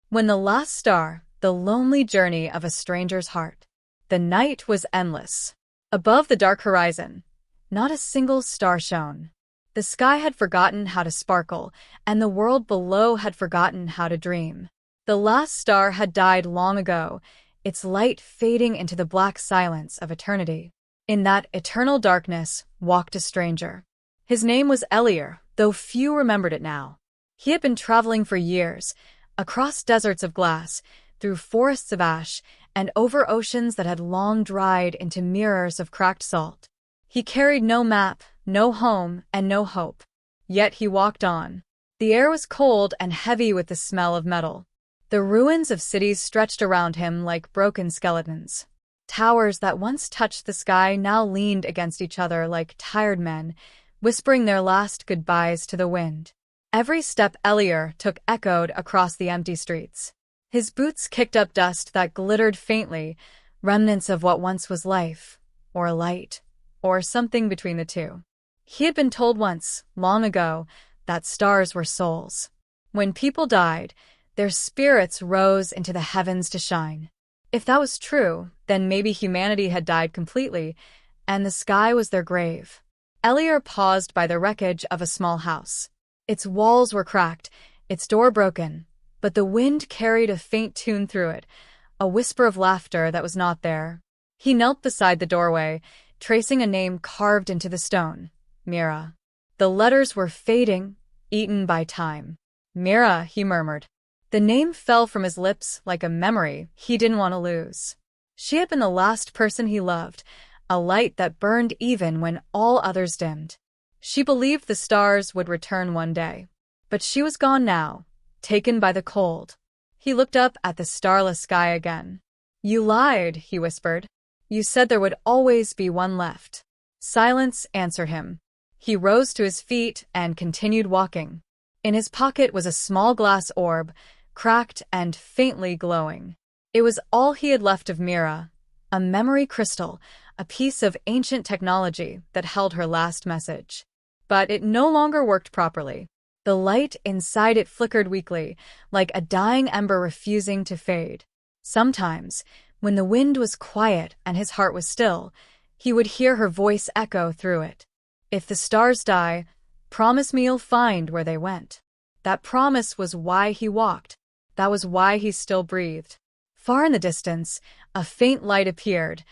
When the last star, the lonely journey of a stranger's heart. The night was endless. Above the dark horizon, not a single star shone. The sky had forgotten how to sparkle, and the world below had forgotten how to dream. The last star had died long ago, its light fading into the black silence of eternity. In that eternal darkness walked a stranger. His name was Elior, though few remembered it now. He had been traveling for years, across deserts of glass, through forests of ash, and over oceans that had long dried into mirrors of cracked salt. He carried no map, no home, and no hope. Yet he walked on. The air was cold and heavy with the smell of metal. The ruins of cities stretched around him like broken skeletons. Towers that once touched the sky now leaned against each other like tired men, whispering their last goodbyes to the wind. Every step Elior took echoed across the empty streets. His boots kicked up dust that glittered faintly, remnants of what once was life, or light, or something between the two. He had been told once, long ago, that stars were souls. When people died, their spirits rose into the heavens to shine. If that was true, then maybe humanity had died completely, and the sky was their grave. Elior paused by the wreckage of a small house. Its walls were cracked, its door broken, but the wind carried a faint tune through it, a whisper of laughter that was not there. He knelt beside the doorway, tracing a name carved into the stone, Mira. The letters were fading, eaten by time. Mira, he murmured. The name fell from his lips like a memory he didn't want to lose. She had been the last person he loved, a light that burned even when all others dimmed. She believed the stars would return one day. But she was gone now, taken by the cold. He looked up at the starless sky again. "You lied," he whispered. "You said there would always be one left." Silence answered him. He rose to his feet and continued walking. In his pocket was a small glass orb, cracked and faintly glowing. It was all he had left of Mira, a memory crystal, a piece of ancient technology that held her last message. But it no longer worked properly. The light inside it flickered weakly, like a dying ember refusing to fade. Sometimes, when the wind was quiet and his heart was still, he would hear her voice echo through it. "If the stars die, promise me you'll find where they went." That promise was why he walked. That was why he still breathed. Far in the distance, a faint light appeared,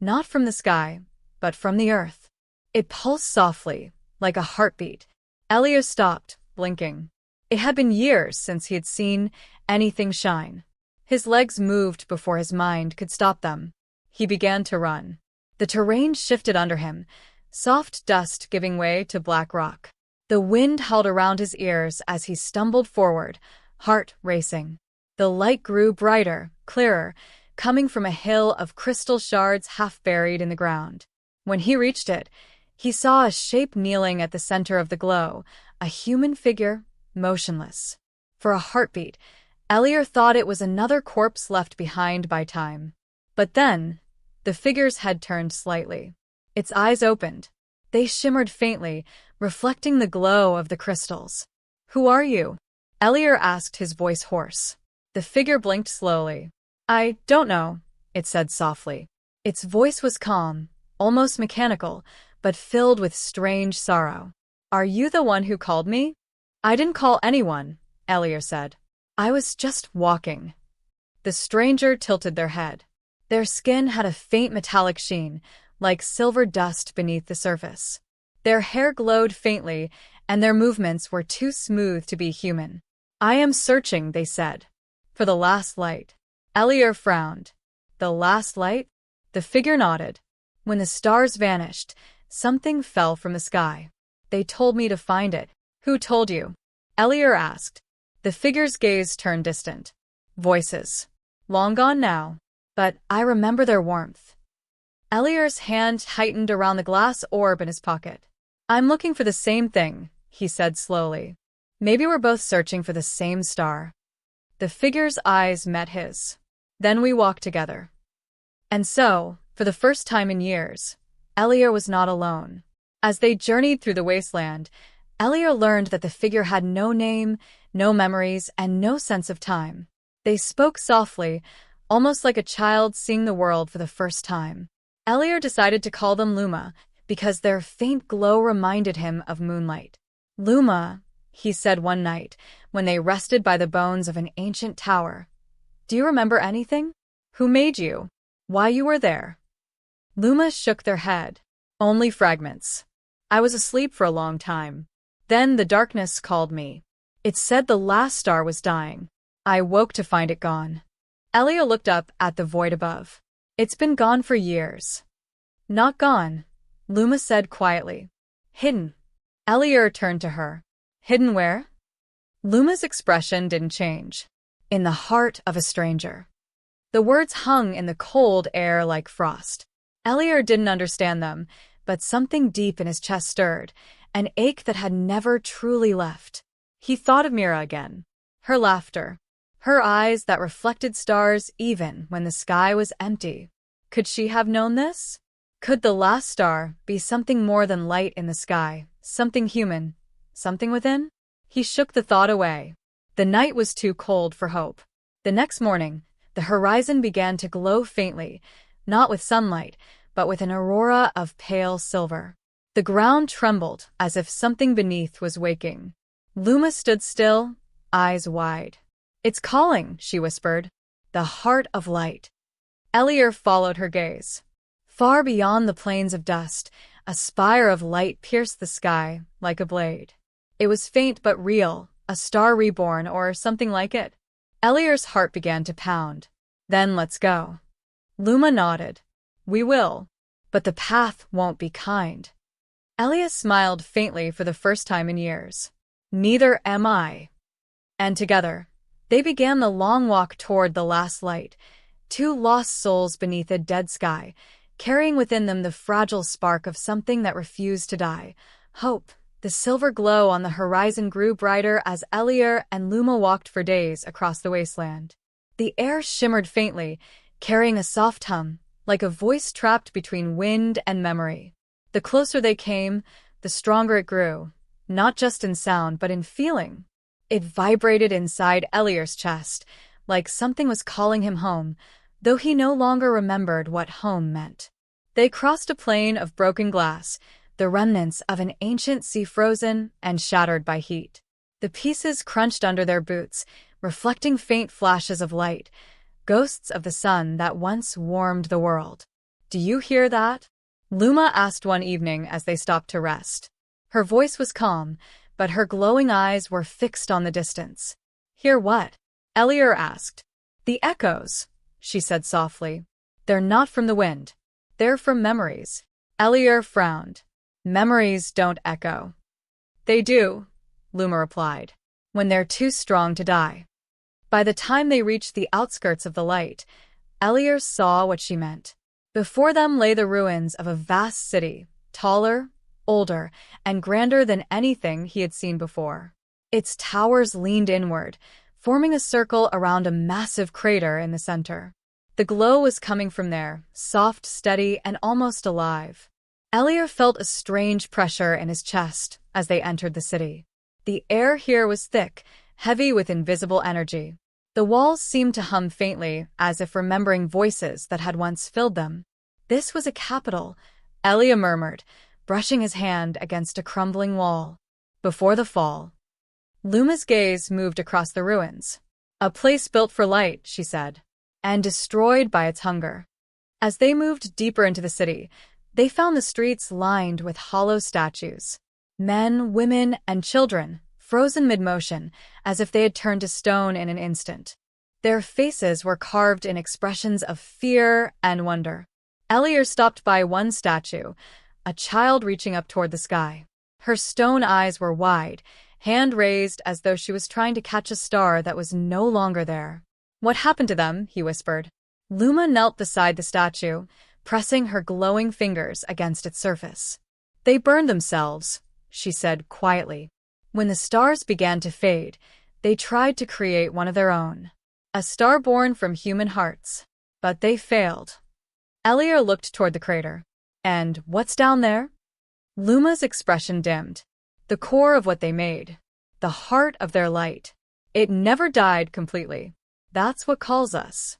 not from the sky, but from the earth. It pulsed softly, like a heartbeat. Elior stopped, blinking. It had been years since he had seen anything shine. His legs moved before his mind could stop them. He began to run. The terrain shifted under him, soft dust giving way to black rock. The wind howled around his ears as he stumbled forward, heart racing. The light grew brighter, clearer, coming from a hill of crystal shards half buried in the ground. When he reached it, he saw a shape kneeling at the center of the glow, a human figure, motionless. For a heartbeat, Elior thought it was another corpse left behind by time. But then, the figure's head turned slightly. Its eyes opened. They shimmered faintly, reflecting the glow of the crystals. "Who are you?" Elior asked, his voice hoarse. The figure blinked slowly. "I don't know," it said softly. Its voice was calm, almost mechanical, but filled with strange sorrow. "Are you the one who called me?" "I didn't call anyone," Elior said. "I was just walking." The stranger tilted their head. Their skin had a faint metallic sheen, like silver dust beneath the surface. Their hair glowed faintly, and their movements were too smooth to be human. "I am searching," they said, "for the last light." Elior frowned. "The last light?" The figure nodded. "When the stars vanished, something fell from the sky. They told me to find it." "Who told you?" Elior asked. The figure's gaze turned distant. "Voices. Long gone now. But I remember their warmth." Elior's hand tightened around the glass orb in his pocket. "I'm looking for the same thing," he said slowly. "Maybe we're both searching for the same star." The figure's eyes met his. "Then we walked together." And so, for the first time in years, Elior was not alone. As they journeyed through the wasteland, Elior learned that the figure had no name, no memories, and no sense of time. They spoke softly, almost like a child seeing the world for the first time. Elior decided to call them Luma, because their faint glow reminded him of moonlight. Luma, he said one night, when they rested by the bones of an ancient tower. Do you remember anything? Who made you? Why you were there? Luma shook their head. Only fragments. I was asleep for a long time. Then the darkness called me. It said the last star was dying. I woke to find it gone. Elior looked up at the void above. It's been gone for years. Not gone, Luma said quietly. Hidden. Elior turned to her. Hidden where? Luma's expression didn't change. In the heart of a stranger. The words hung in the cold air like frost. Elior didn't understand them, but something deep in his chest stirred, an ache that had never truly left. He thought of Mira again. Her laughter. Her eyes that reflected stars even when the sky was empty. Could she have known this? Could the last star be something more than light in the sky, something human, something within? He shook the thought away. The night was too cold for hope. The next morning, the horizon began to glow faintly, not with sunlight, but with an aurora of pale silver. The ground trembled as if something beneath was waking. Luma stood still, eyes wide. It's calling, she whispered. The heart of light. Elior followed her gaze. Far beyond the plains of dust, a spire of light pierced the sky like a blade. It was faint but real, a star reborn or something like it. Elior's heart began to pound. Then let's go. Luma nodded. We will. But the path won't be kind. Elior smiled faintly for the first time in years. Neither am I. And together, they began the long walk toward the last light, two lost souls beneath a dead sky, carrying within them the fragile spark of something that refused to die. Hope. The silver glow on the horizon grew brighter as Elior and Luma walked for days across the wasteland. The air shimmered faintly, carrying a soft hum, like a voice trapped between wind and memory. The closer they came, the stronger it grew, not just in sound but in feeling. It vibrated inside Elior's chest, like something was calling him home, though he no longer remembered what home meant. They crossed a plain of broken glass, the remnants of an ancient sea frozen and shattered by heat. The pieces crunched under their boots, reflecting faint flashes of light, ghosts of the sun that once warmed the world. Do you hear that? Luma asked one evening as they stopped to rest. Her voice was calm, but her glowing eyes were fixed on the distance. Hear what? Elior asked. The echoes, she said softly. They're not from the wind. They're from memories. Elior frowned. Memories don't echo. They do, Luma replied, when they're too strong to die. By the time they reached the outskirts of the light, Elior saw what she meant. Before them lay the ruins of a vast city, taller, older, and grander than anything he had seen before. Its towers leaned inward, forming a circle around a massive crater in the center. The glow was coming from there, soft, steady, and almost alive. Elior felt a strange pressure in his chest as they entered the city. The air here was thick, heavy with invisible energy. The walls seemed to hum faintly, as if remembering voices that had once filled them. This was a capital, Elior murmured, brushing his hand against a crumbling wall. Before the fall. Luma's gaze moved across the ruins. A place built for light, she said, and destroyed by its hunger. As they moved deeper into the city, they found the streets lined with hollow statues. Men, women, and children, frozen mid-motion, as if they had turned to stone in an instant. Their faces were carved in expressions of fear and wonder. Elior stopped by one statue, a child reaching up toward the sky. Her stone eyes were wide, hand raised as though she was trying to catch a star that was no longer there. What happened to them? He whispered. Luma knelt beside the statue, pressing her glowing fingers against its surface. They burned themselves, she said quietly. When the stars began to fade, they tried to create one of their own. A star born from human hearts. But they failed. Elior looked toward the crater. And what's down there? Luma's expression dimmed. The core of what they made. The heart of their light. It never died completely. That's what calls us.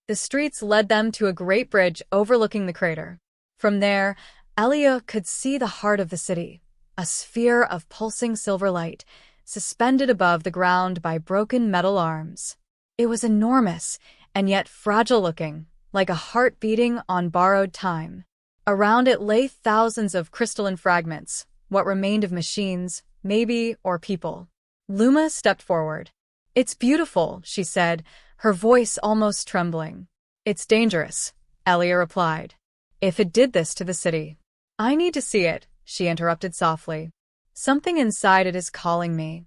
The streets led them to a great bridge overlooking the crater. From there, Elior could see the heart of the city, a sphere of pulsing silver light, suspended above the ground by broken metal arms. It was enormous, and yet fragile-looking, like a heart beating on borrowed time. Around it lay thousands of crystalline fragments, what remained of machines, maybe, or people. Luma stepped forward. "It's beautiful," she said, her voice almost trembling. "It's dangerous," Elior replied. "If it did this to the city." "I need to see it," she interrupted softly. "Something inside it is calling me."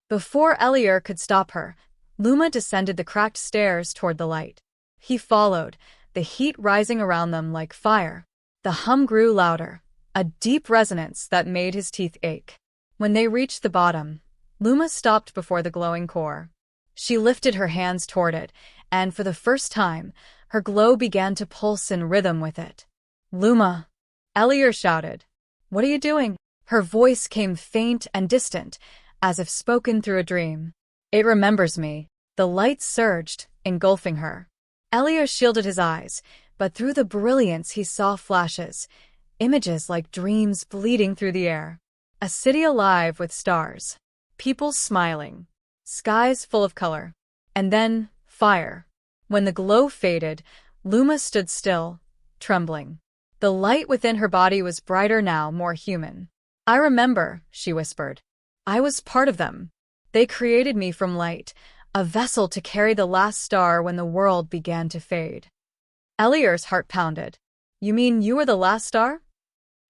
Before Elior could stop her, Luma descended the cracked stairs toward the light. He followed, the heat rising around them like fire. The hum grew louder, a deep resonance that made his teeth ache. When they reached the bottom, Luma stopped before the glowing core. She lifted her hands toward it, and for the first time, her glow began to pulse in rhythm with it. "Luma!" Elior shouted. "What are you doing?" Her voice came faint and distant, as if spoken through a dream. "It remembers me." The light surged, engulfing her. Elior shielded his eyes, but through the brilliance he saw flashes, images like dreams bleeding through the air. A city alive with stars. People smiling. Skies full of color. And then, fire. When the glow faded, Luma stood still, trembling. The light within her body was brighter now, more human. "I remember," she whispered. "I was part of them. They created me from light, a vessel to carry the last star when the world began to fade." Elior's heart pounded. "You mean you were the last star?"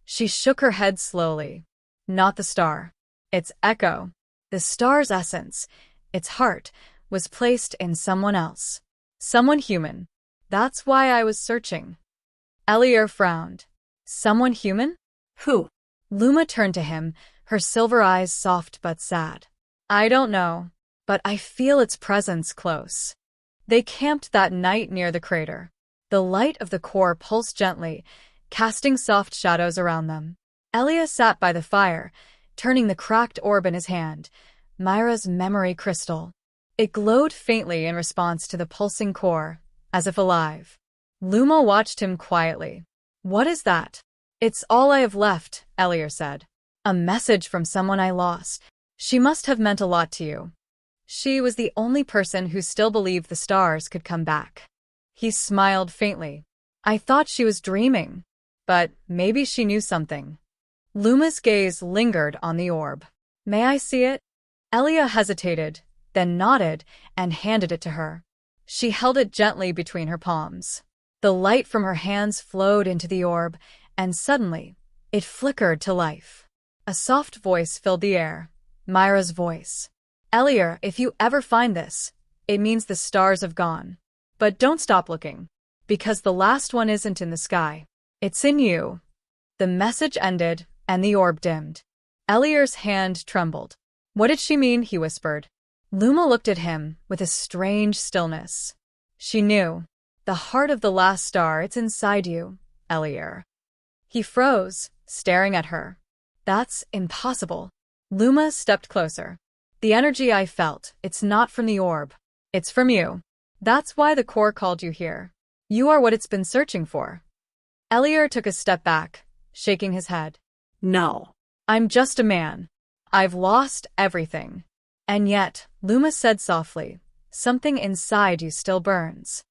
She shook her head slowly. "Not the star. Its echo. The star's essence, its heart, was placed in someone else. Someone human. That's why I was searching." Elior frowned. "Someone human? Who?" Luma turned to him, her silver eyes soft but sad. "I don't know, but I feel its presence close." They camped that night near the crater. The light of the core pulsed gently, casting soft shadows around them. Elior sat by the fire, turning the cracked orb in his hand, Myra's memory crystal. It glowed faintly in response to the pulsing core, as if alive. Luma watched him quietly. "What is that?" "It's all I have left," Elior said. "A message from someone I lost. She must have meant a lot to you." She was the only person who still believed the stars could come back. He smiled faintly. "I thought she was dreaming. But maybe she knew something." Luma's gaze lingered on the orb. "May I see it?" Elior hesitated, then nodded and handed it to her. She held it gently between her palms. The light from her hands flowed into the orb, and suddenly, it flickered to life. A soft voice filled the air, Myra's voice. "Elior, if you ever find this, it means the stars have gone. But don't stop looking, because the last one isn't in the sky. It's in you." The message ended, and the orb dimmed. Elior's hand trembled. "What did she mean?" he whispered. Luma looked at him with a strange stillness. She knew. "The heart of the last star, it's inside you, Elior." He froze, staring at her. "That's impossible." Luma stepped closer. "The energy I felt, it's not from the orb. It's from you. That's why the core called you here. You are what it's been searching for." Elior took a step back, shaking his head. "No. I'm just a man. I've lost everything." "And yet," Luma said softly, "something inside you still burns."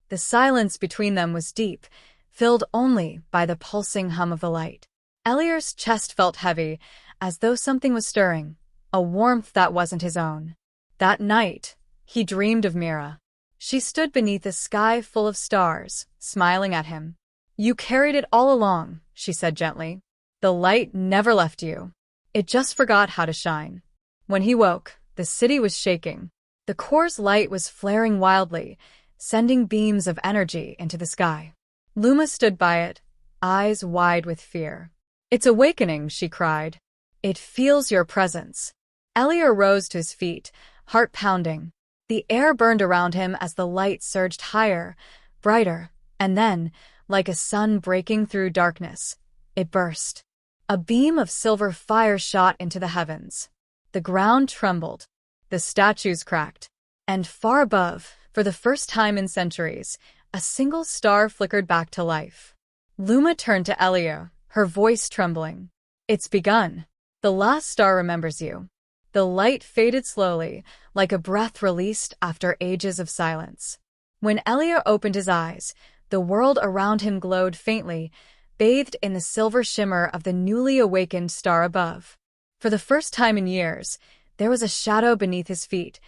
The silence between them was deep, filled only by the pulsing hum of the light. Elior's chest felt heavy, as though something was stirring, a warmth that wasn't his own. That night, he dreamed of Mira. She stood beneath a sky full of stars, smiling at him. "You carried it all along," she said gently. "The light never left you. It just forgot how to shine." When he woke, the city was shaking. The core's light was flaring wildly, sending beams of energy into the sky. Luma stood by it, eyes wide with fear. "It's awakening," she cried. "It feels your presence." Elior rose to his feet, heart pounding. The air burned around him as the light surged higher, brighter, and then, like a sun breaking through darkness, it burst. A beam of silver fire shot into the heavens. The ground trembled. The statues cracked. And far above, For the first time in centuries, a single star flickered back to life. Luma turned to Elior, her voice trembling. It's begun. The last star remembers you. The light faded slowly, like a breath released after ages of silence. When Elior opened his eyes, the world around him glowed faintly, bathed in the silver shimmer of the newly awakened star above. For the first time in years, there was a shadow beneath his feet,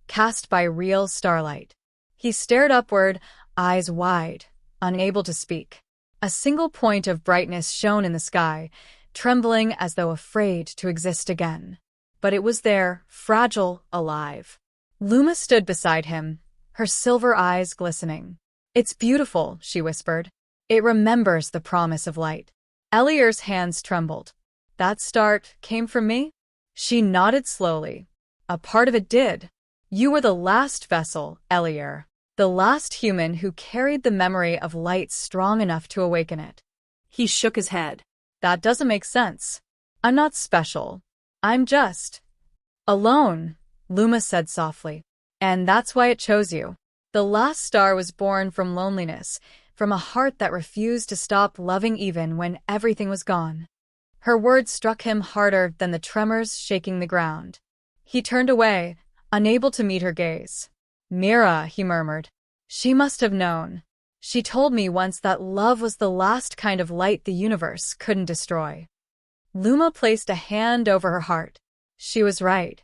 cast by real starlight. He stared upward, eyes wide, unable to speak. A single point of brightness shone in the sky, trembling as though afraid to exist again. But it was there, fragile, alive. Luma stood beside him, her silver eyes glistening. It's beautiful, she whispered. It remembers the promise of light. Elior's hands trembled. That start came from me? She nodded slowly. A part of it did. You were the last vessel, Elior. The last human who carried the memory of light strong enough to awaken it. He shook his head. That doesn't make sense. I'm not special. I'm just alone, Luma said softly. And that's why it chose you. The last star was born from loneliness, from a heart that refused to stop loving even when everything was gone. Her words struck him harder than the tremors shaking the ground. He turned away, unable to meet her gaze. Mira, he murmured. She must have known. She told me once that love was the last kind of light the universe couldn't destroy. Luma placed a hand over her heart. She was right.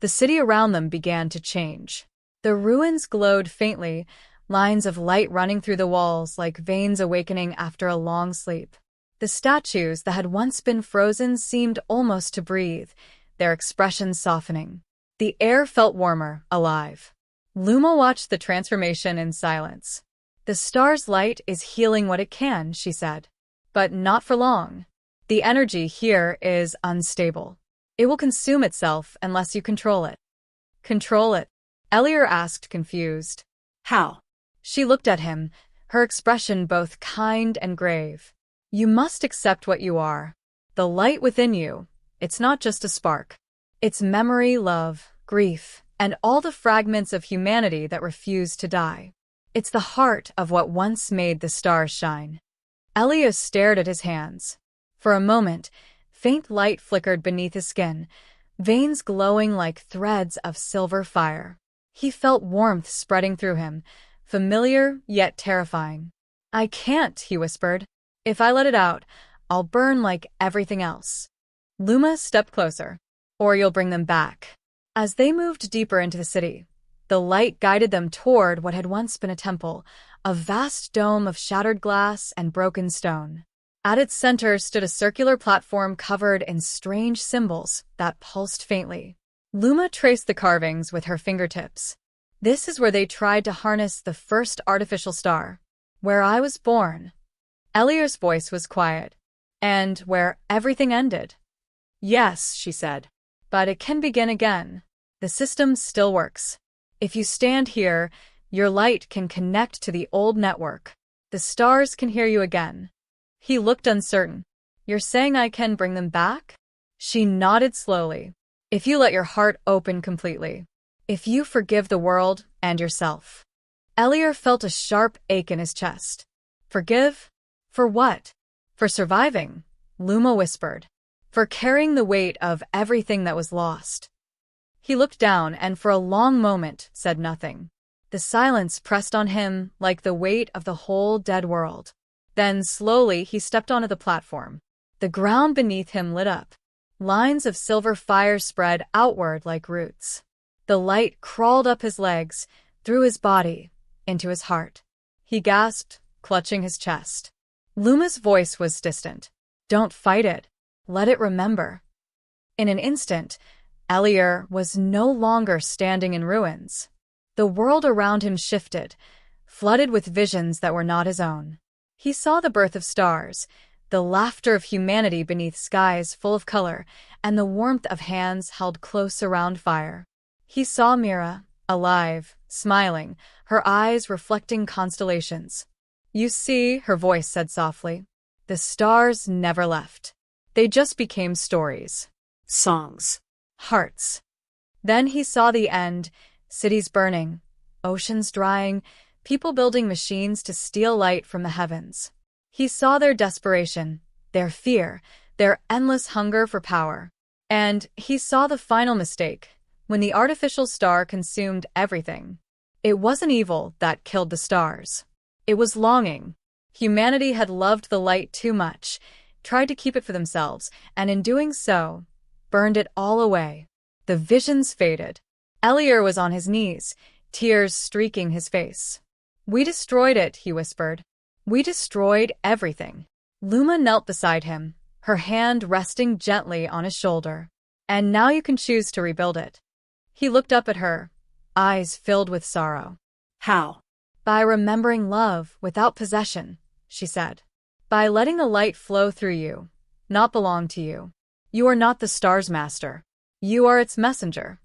The city around them began to change. The ruins glowed faintly, lines of light running through the walls like veins awakening after a long sleep. The statues that had once been frozen seemed almost to breathe, their expressions softening. The air felt warmer, alive. Luma watched the transformation in silence. The star's light is healing what it can, she said. But not for long. The energy here is unstable. It will consume itself unless you control it. Control it? Elior asked, confused. How? She looked at him, her expression both kind and grave. You must accept what you are. The light within you, it's not just a spark. It's memory, love, grief, and all the fragments of humanity that refuse to die. It's the heart of what once made the stars shine. Elior stared at his hands. For a moment, faint light flickered beneath his skin, veins glowing like threads of silver fire. He felt warmth spreading through him, familiar yet terrifying. I can't, he whispered. If I let it out, I'll burn like everything else. Luma stepped closer. Or you'll bring them back. As they moved deeper into the city, the light guided them toward what had once been a temple, a vast dome of shattered glass and broken stone. At its center stood a circular platform covered in strange symbols that pulsed faintly. Luma traced the carvings with her fingertips. This is where they tried to harness the first artificial star. Where I was born. Elior's voice was quiet. And where everything ended. Yes, she said. But it can begin again. The system still works. If you stand here, your light can connect to the old network. The stars can hear you again. He looked uncertain. You're saying I can bring them back? She nodded slowly. If you let your heart open completely. If you forgive the world and yourself. Elior felt a sharp ache in his chest. Forgive? For what? For surviving, Luma whispered. For carrying the weight of everything that was lost. He looked down and for a long moment said nothing. The silence pressed on him like the weight of the whole dead world. Then slowly he stepped onto the platform. The ground beneath him lit up. Lines of silver fire spread outward like roots. The light crawled up his legs, through his body, into his heart. He gasped, clutching his chest. Luma's voice was distant. Don't fight it. Let it remember. In an instant, Elior was no longer standing in ruins. The world around him shifted, flooded with visions that were not his own. He saw the birth of stars, the laughter of humanity beneath skies full of color, and the warmth of hands held close around fire. He saw Mira, alive, smiling, her eyes reflecting constellations. You see, her voice said softly, the stars never left. They just became stories. Songs. Hearts. Then he saw the end, cities burning, oceans drying, people building machines to steal light from the heavens. He saw their desperation, their fear, their endless hunger for power. And he saw the final mistake, when the artificial star consumed everything. It wasn't evil that killed the stars. It was longing. Humanity had loved the light too much, tried to keep it for themselves, and in doing so, burned it all away. The visions faded. Elior was on his knees, tears streaking his face. "We destroyed it," he whispered. "We destroyed everything." Luma knelt beside him, her hand resting gently on his shoulder. "And now you can choose to rebuild it." He looked up at her, eyes filled with sorrow. How? "By remembering love without possession," she said. "By letting the light flow through you, not belong to you. You are not the star's master. You are its messenger."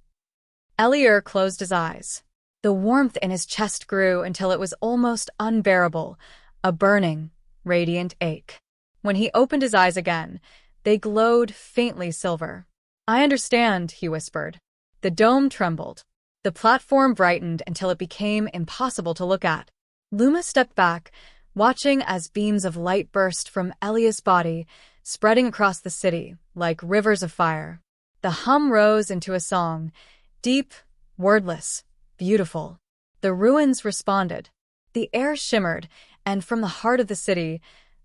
Elior closed his eyes. The warmth in his chest grew until it was almost unbearable, a burning, radiant ache. When he opened his eyes again, they glowed faintly silver. "I understand," he whispered. The dome trembled. The platform brightened until it became impossible to look at. Luma stepped back, watching as beams of light burst from Elior's body, spreading across the city like rivers of fire. The hum rose into a song, deep, wordless, beautiful. The ruins responded. The air shimmered, and from the heart of the city,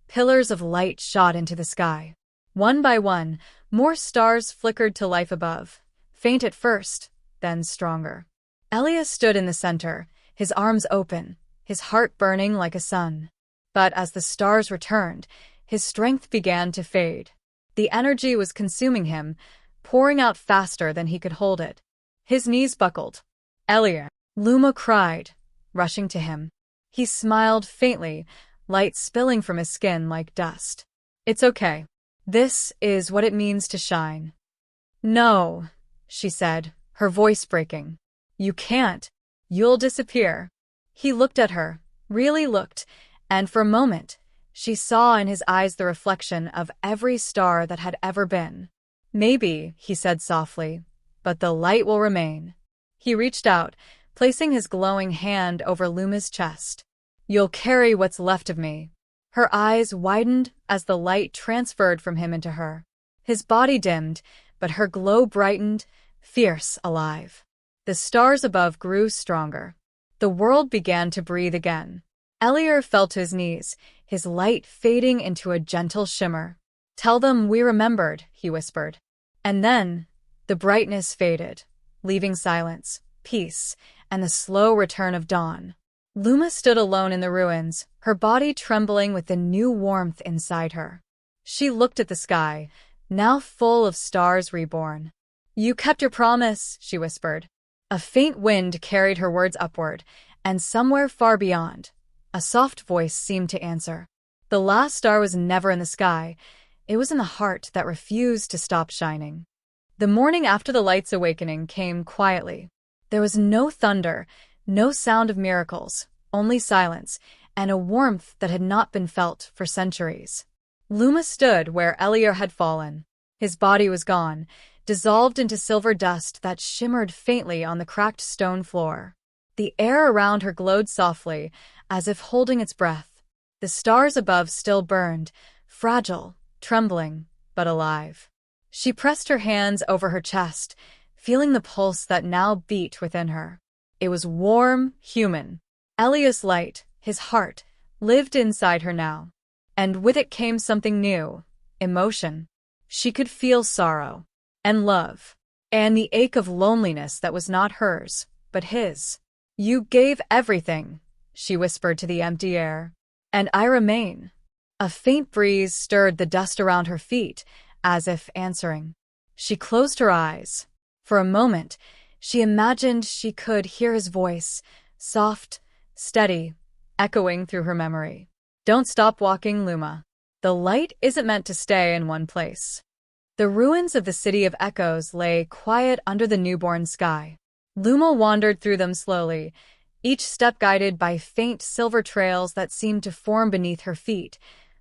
pillars of light shot into the sky. One by one, more stars flickered to life above, faint at first, then stronger. Elior stood in the center, his arms open, his heart burning like a sun. But as the stars returned, his strength began to fade. The energy was consuming him, pouring out faster than he could hold it. His knees buckled. "Elior!" Luma cried, rushing to him. He smiled faintly, light spilling from his skin like dust. "It's okay. This is what it means to shine." "No," she said, her voice breaking. "You can't. You'll disappear." He looked at her, really looked, and for a moment, she saw in his eyes the reflection of every star that had ever been. "Maybe," he said softly, "but the light will remain." He reached out, placing his glowing hand over Luma's chest. "You'll carry what's left of me." Her eyes widened as the light transferred from him into her. His body dimmed, but her glow brightened, fierce, alive. The stars above grew stronger. The world began to breathe again. Elior fell to his knees, his light fading into a gentle shimmer. "Tell them we remembered," he whispered. And then, the brightness faded, leaving silence, peace, and the slow return of dawn. Luma stood alone in the ruins, her body trembling with the new warmth inside her. She looked at the sky, now full of stars reborn. "You kept your promise," she whispered. A faint wind carried her words upward, and somewhere far beyond, a soft voice seemed to answer. The last star was never in the sky. It was in the heart that refused to stop shining. The morning after the light's awakening came quietly. There was no thunder, no sound of miracles, only silence, and a warmth that had not been felt for centuries. Luma stood where Elior had fallen. His body was gone, dissolved into silver dust that shimmered faintly on the cracked stone floor. The air around her glowed softly, as if holding its breath. The stars above still burned, fragile, trembling, but alive. She pressed her hands over her chest, feeling the pulse that now beat within her. It was warm, human. Elior's light, his heart, lived inside her now. And with it came something new, emotion. She could feel sorrow, and love, and the ache of loneliness that was not hers, but his. "You gave everything," she whispered to the empty air. "And I remain." A faint breeze stirred the dust around her feet, as if answering. She closed her eyes. For a moment, she imagined she could hear his voice, soft, steady, echoing through her memory. "Don't stop walking, Luma. The light isn't meant to stay in one place." The ruins of the City of Echoes lay quiet under the newborn sky. Luma wandered through them slowly, each step guided by faint silver trails that seemed to form beneath her feet,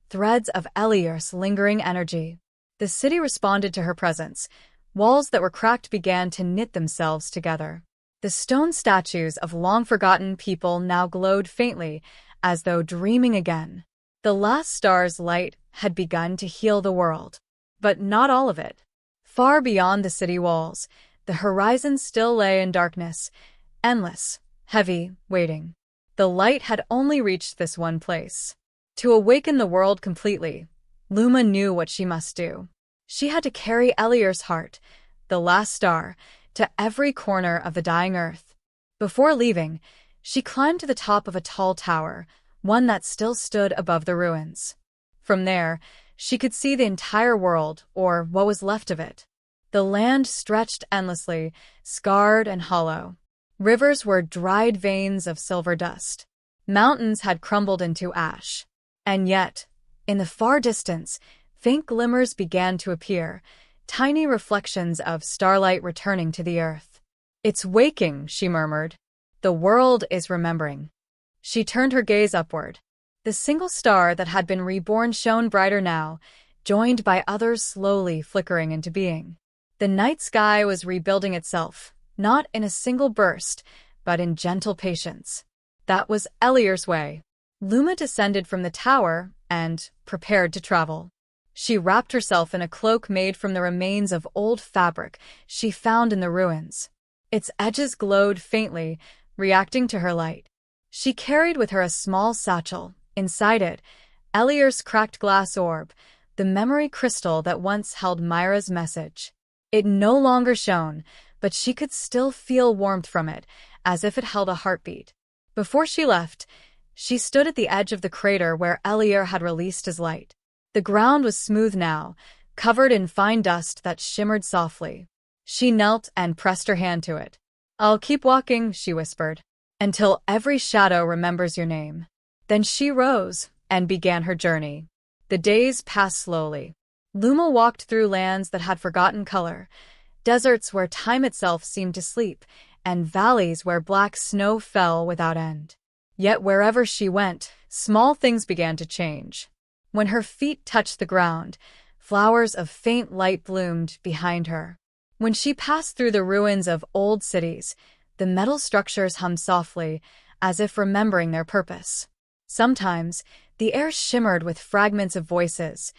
threads of Elior's lingering energy. The city responded to her presence. Walls that were cracked began to knit themselves together. The stone statues of long-forgotten people now glowed faintly, as though dreaming again. The last star's light had begun to heal the world. But not all of it. Far beyond the city walls, the horizon still lay in darkness, endless, heavy, waiting. The light had only reached this one place. To awaken the world completely, Luma knew what she must do. She had to carry Elior's heart, the last star, to every corner of the dying earth. Before leaving, she climbed to the top of a tall tower, one that still stood above the ruins. From there, she could see the entire world, or what was left of it. The land stretched endlessly, scarred and hollow. Rivers were dried veins of silver dust. Mountains had crumbled into ash. And yet, in the far distance, faint glimmers began to appear, tiny reflections of starlight returning to the earth. "It's waking," she murmured. "The world is remembering." She turned her gaze upward. The single star that had been reborn shone brighter now, joined by others slowly flickering into being. The night sky was rebuilding itself, not in a single burst, but in gentle patience. That was Elior's way. Luma descended from the tower and prepared to travel. She wrapped herself in a cloak made from the remains of old fabric she found in the ruins. Its edges glowed faintly, reacting to her light. She carried with her a small satchel. Inside it, Elior's cracked glass orb, the memory crystal that once held Myra's message. It no longer shone, but she could still feel warmth from it, as if it held a heartbeat. Before she left, she stood at the edge of the crater where Elior had released his light. The ground was smooth now, covered in fine dust that shimmered softly. She knelt and pressed her hand to it. "I'll keep walking," she whispered, "until every shadow remembers your name." Then she rose and began her journey. The days passed slowly. Luma walked through lands that had forgotten color, deserts where time itself seemed to sleep, and valleys where black snow fell without end. Yet wherever she went, small things began to change. When her feet touched the ground, flowers of faint light bloomed behind her. When she passed through the ruins of old cities, the metal structures hummed softly, as if remembering their purpose. Sometimes, the air shimmered with fragments of voices,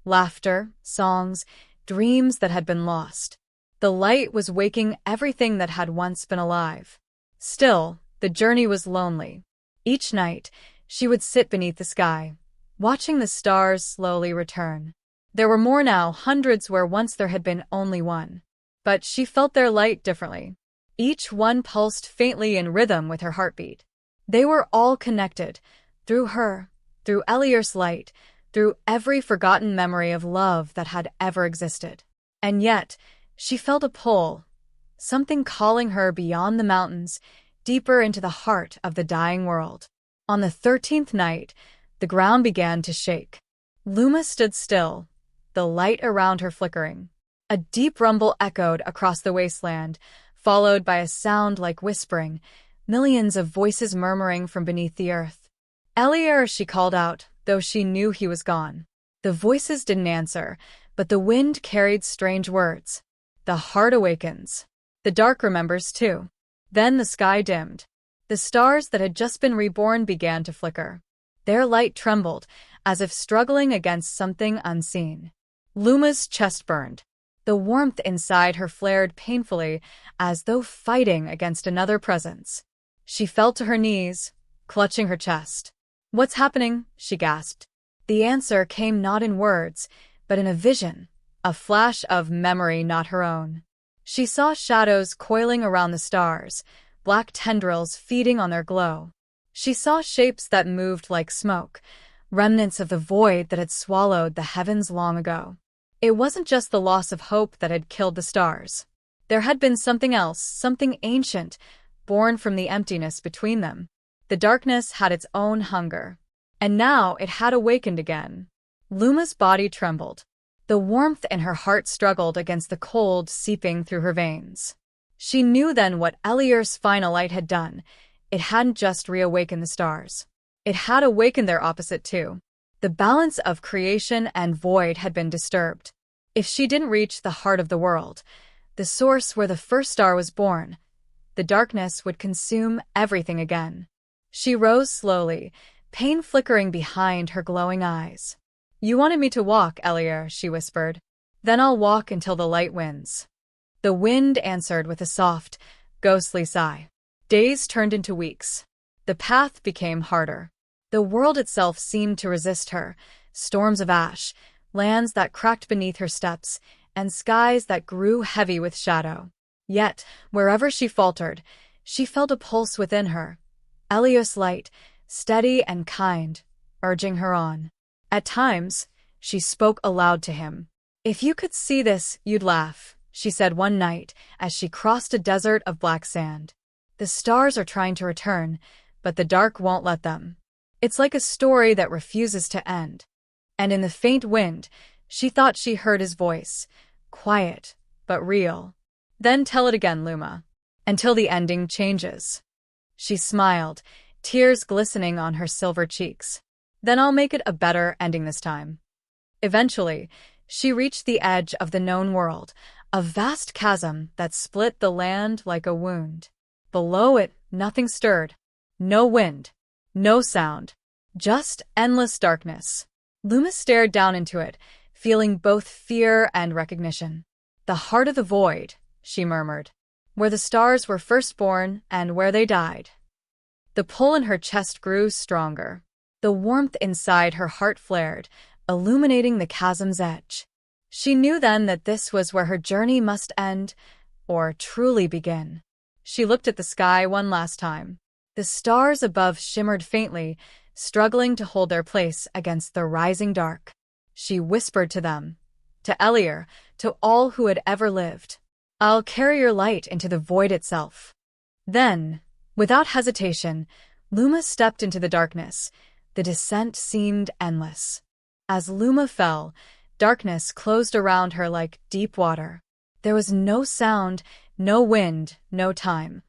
laughter, songs, dreams that had been lost. The light was waking everything that had once been alive. Still, the journey was lonely. Each night, she would sit beneath the sky, watching the stars slowly return. There were more now, hundreds where once there had been only one. But she felt their light differently. Each one pulsed faintly in rhythm with her heartbeat. They were all connected, through her, through Elior's light, through every forgotten memory of love that had ever existed. And yet, she felt a pull, something calling her beyond the mountains, deeper into the heart of the dying world. On the 13th night, the ground began to shake. Luma stood still, the light around her flickering. A deep rumble echoed across the wasteland, followed by a sound like whispering, millions of voices murmuring from beneath the earth. "Elior," she called out, though she knew he was gone. The voices didn't answer, but the wind carried strange words. The heart awakens. The dark remembers too. Then the sky dimmed. The stars that had just been reborn began to flicker. Their light trembled, as if struggling against something unseen. Luma's chest burned. The warmth inside her flared painfully, as though fighting against another presence. She fell to her knees, clutching her chest. "What's happening?" she gasped. The answer came not in words, but in a vision, a flash of memory not her own. She saw shadows coiling around the stars, black tendrils feeding on their glow. She saw shapes that moved like smoke, remnants of the void that had swallowed the heavens long ago. It wasn't just the loss of hope that had killed the stars. There had been something else, something ancient, born from the emptiness between them. The darkness had its own hunger. And now it had awakened again. Luma's body trembled. The warmth in her heart struggled against the cold seeping through her veins. She knew then what Elior's final light had done. It hadn't just reawakened the stars. It had awakened their opposite too. The balance of creation and void had been disturbed. If she didn't reach the heart of the world, the source where the first star was born, the darkness would consume everything again. She rose slowly, pain flickering behind her glowing eyes. "You wanted me to walk, Elior," she whispered. "Then I'll walk until the light wins." The wind answered with a soft, ghostly sigh. Days turned into weeks. The path became harder. The world itself seemed to resist her, storms of ash, lands that cracked beneath her steps, and skies that grew heavy with shadow. Yet, wherever she faltered, she felt a pulse within her, Elior's light, steady and kind, urging her on. At times, she spoke aloud to him. "If you could see this, you'd laugh," she said one night as she crossed a desert of black sand. "The stars are trying to return, but the dark won't let them. It's like a story that refuses to end." And in the faint wind, she thought she heard his voice, quiet but real. "Then tell it again, Luma, until the ending changes." She smiled, tears glistening on her silver cheeks. "Then I'll make it a better ending this time." Eventually, she reached the edge of the known world, a vast chasm that split the land like a wound. Below it, nothing stirred. No wind, no sound, just endless darkness. Luma stared down into it, feeling both fear and recognition. "The heart of the void," she murmured, "where the stars were first born and where they died." The pull in her chest grew stronger. The warmth inside her heart flared, illuminating the chasm's edge. She knew then that this was where her journey must end, or truly begin. She looked at the sky one last time. The stars above shimmered faintly, struggling to hold their place against the rising dark. She whispered to them, to Elior, to all who had ever lived, "I'll carry your light into the void itself." Then, without hesitation, Luma stepped into the darkness. The descent seemed endless. As Luma fell, darkness closed around her like deep water. There was no sound, no wind, no time.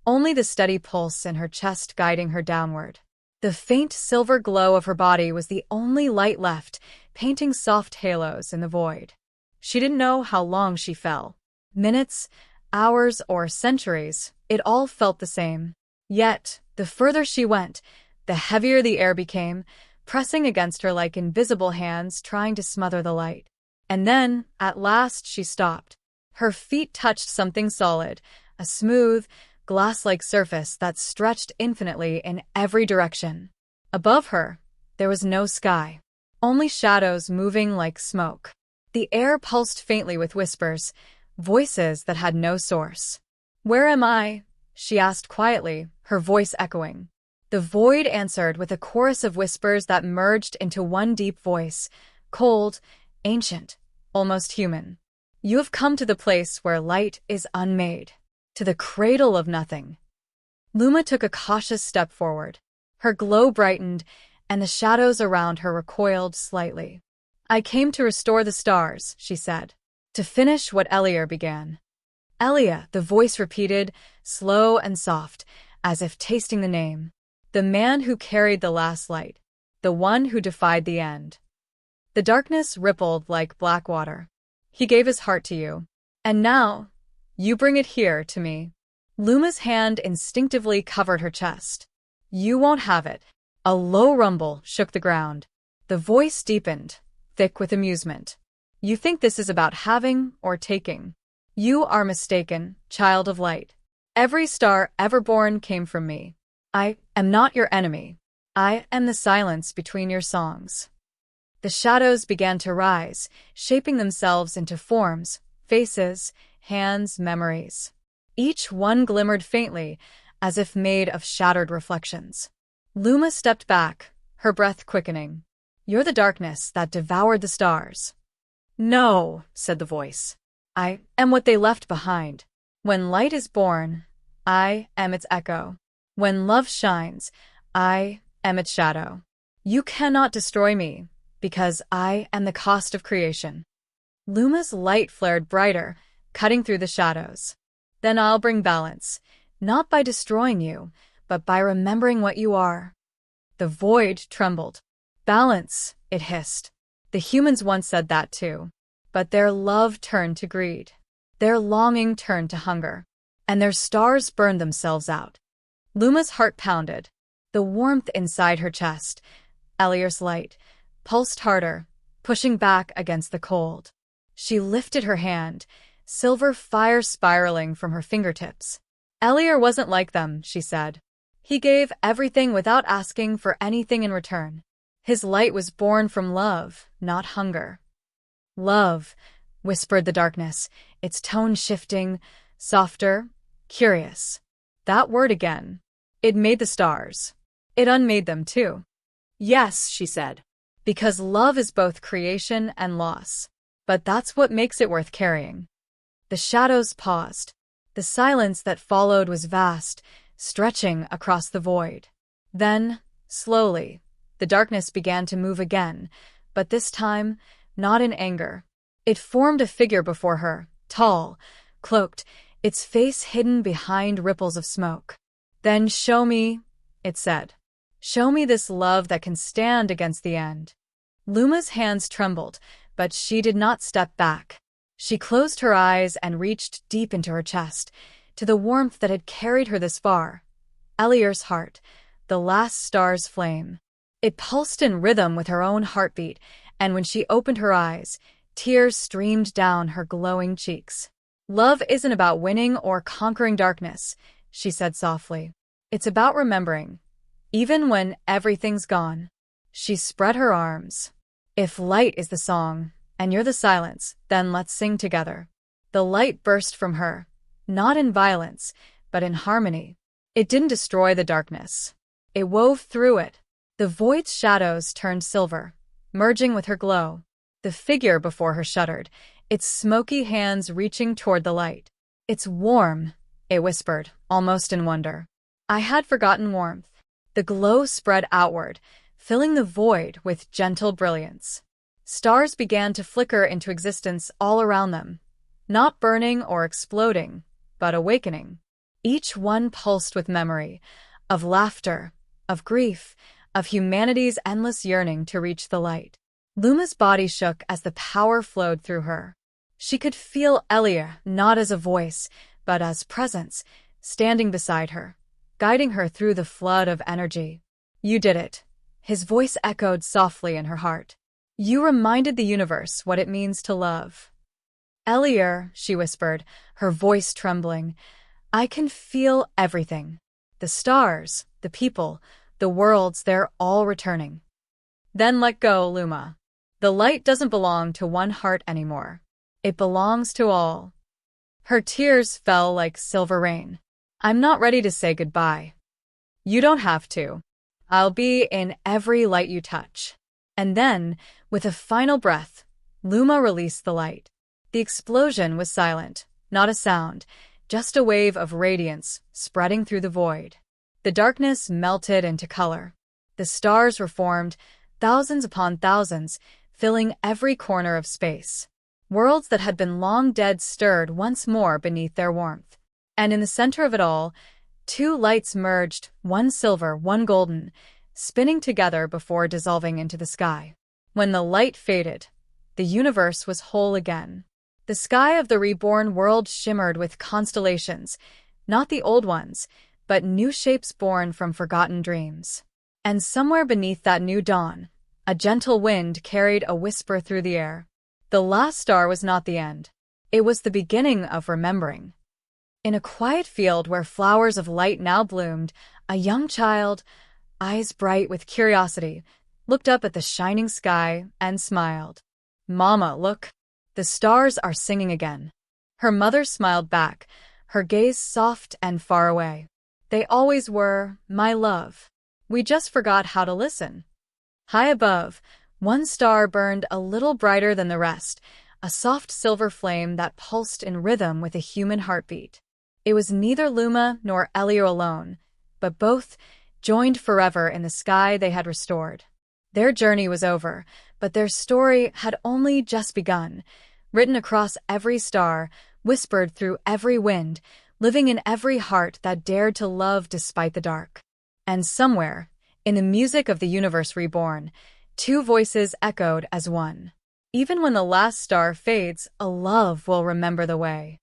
Only the steady pulse in her chest guiding her downward. The faint silver glow of her body was the only light left, painting soft halos in the void. She didn't know how long she fell. Minutes, hours, or centuries, it all felt the same. Yet, the further she went, the heavier the air became, pressing against her like invisible hands trying to smother the light. And then, at last, she stopped. Her feet touched something solid, a smooth, glass-like surface that stretched infinitely in every direction. Above her, there was no sky, only shadows moving like smoke. The air pulsed faintly with whispers, voices that had no source. "Where am I?" she asked quietly, her voice echoing. The void answered with a chorus of whispers that merged into one deep voice, cold, ancient, almost human. "You have come to the place where light is unmade, to the cradle of nothing." Luma took a cautious step forward. Her glow brightened, and the shadows around her recoiled slightly. "I came to restore the stars," she said, "to finish what Elior began." "Elia," the voice repeated, slow and soft, as if tasting the name. "The man who carried the last light, the one who defied the end." The darkness rippled like black water. "He gave his heart to you. And now, you bring it here to me." Luma's hand instinctively covered her chest. "You won't have it." A low rumble shook the ground. The voice deepened, thick with amusement. "You think this is about having or taking? You are mistaken, child of light. Every star ever born came from me. I am not your enemy. I am the silence between your songs." The shadows began to rise, shaping themselves into forms, faces, hands, memories. Each one glimmered faintly, as if made of shattered reflections. Luma stepped back, her breath quickening. "You're the darkness that devoured the stars." "No," said the voice. "I am what they left behind. When light is born, I am its echo. When love shines, I am its shadow. You cannot destroy me, because I am the cost of creation." Luma's light flared brighter, cutting through the shadows. "Then I'll bring balance, not by destroying you, but by remembering what you are." The void trembled. "Balance," it hissed. "The humans once said that too. But their love turned to greed. Their longing turned to hunger. and their stars burned themselves out. Luma's heart pounded. The warmth inside her chest, Elior's light, pulsed harder, pushing back against the cold. She lifted her hand, silver fire spiraling from her fingertips. Elior wasn't like them, she said. He gave everything without asking for anything in return. His light was born from love, not hunger. Love, whispered the darkness, its tone shifting, softer, curious. That word again. It made the stars. It unmade them too. Yes, she said. Because love is both creation and loss. But that's what makes it worth carrying. The shadows paused. The silence that followed was vast, stretching across the void. Then, slowly, the darkness began to move again, but this time, not in anger. It formed a figure before her, tall, cloaked, its face hidden behind ripples of smoke. Then show me, it said. Show me this love that can stand against the end. Luma's hands trembled, but she did not step back. She closed her eyes and reached deep into her chest, to the warmth that had carried her this far. Elior's heart, the last star's flame. It pulsed in rhythm with her own heartbeat, and when she opened her eyes, tears streamed down her glowing cheeks. Love isn't about winning or conquering darkness, she said softly. It's about remembering, even when everything's gone. She spread her arms. If light is the song, and you're the silence, then let's sing together. The light burst from her, not in violence, but in harmony. It didn't destroy the darkness. It wove through it. The void's shadows turned silver, merging with her glow. The figure before her shuddered, its smoky hands reaching toward the light. It's warm, it whispered, almost in wonder. I had forgotten warmth. The glow spread outward, filling the void with gentle brilliance. Stars began to flicker into existence all around them, not burning or exploding, but awakening. Each one pulsed with memory, of laughter, of grief, of humanity's endless yearning to reach the light. Luma's body shook as the power flowed through her. She could feel Elior not as a voice, but as presence, standing beside her, guiding her through the flood of energy. You did it. His voice echoed softly in her heart. You reminded the universe what it means to love. Elior, she whispered, her voice trembling, I can feel everything. The stars, the people, the worlds, they're all returning. Then let go, Luma. The light doesn't belong to one heart anymore. It belongs to all. Her tears fell like silver rain. I'm not ready to say goodbye. You don't have to. I'll be in every light you touch. And then, with a final breath, Luma released the light. The explosion was silent, not a sound, just a wave of radiance spreading through the void. The darkness melted into color. The stars reformed, thousands upon thousands, filling every corner of space. Worlds that had been long dead stirred once more beneath their warmth. And in the center of it all, two lights merged, one silver, one golden, spinning together before dissolving into the sky. When the light faded, the universe was whole again. The sky of the reborn world shimmered with constellations, not the old ones, but new shapes born from forgotten dreams. And somewhere beneath that new dawn, a gentle wind carried a whisper through the air. The last star was not the end. It was the beginning of remembering. In a quiet field where flowers of light now bloomed, a young child, eyes bright with curiosity, looked up at the shining sky and smiled. Mama, look. The stars are singing again. Her mother smiled back, her gaze soft and far away. They always were, my love. We just forgot how to listen. High above, one star burned a little brighter than the rest, a soft silver flame that pulsed in rhythm with a human heartbeat. It was neither Luma nor Elior alone, but both, joined forever in the sky they had restored. Their journey was over, but their story had only just begun, written across every star, whispered through every wind, living in every heart that dared to love despite the dark. And somewhere, in the music of the universe reborn, two voices echoed as one. Even when the last star fades, a love will remember the way.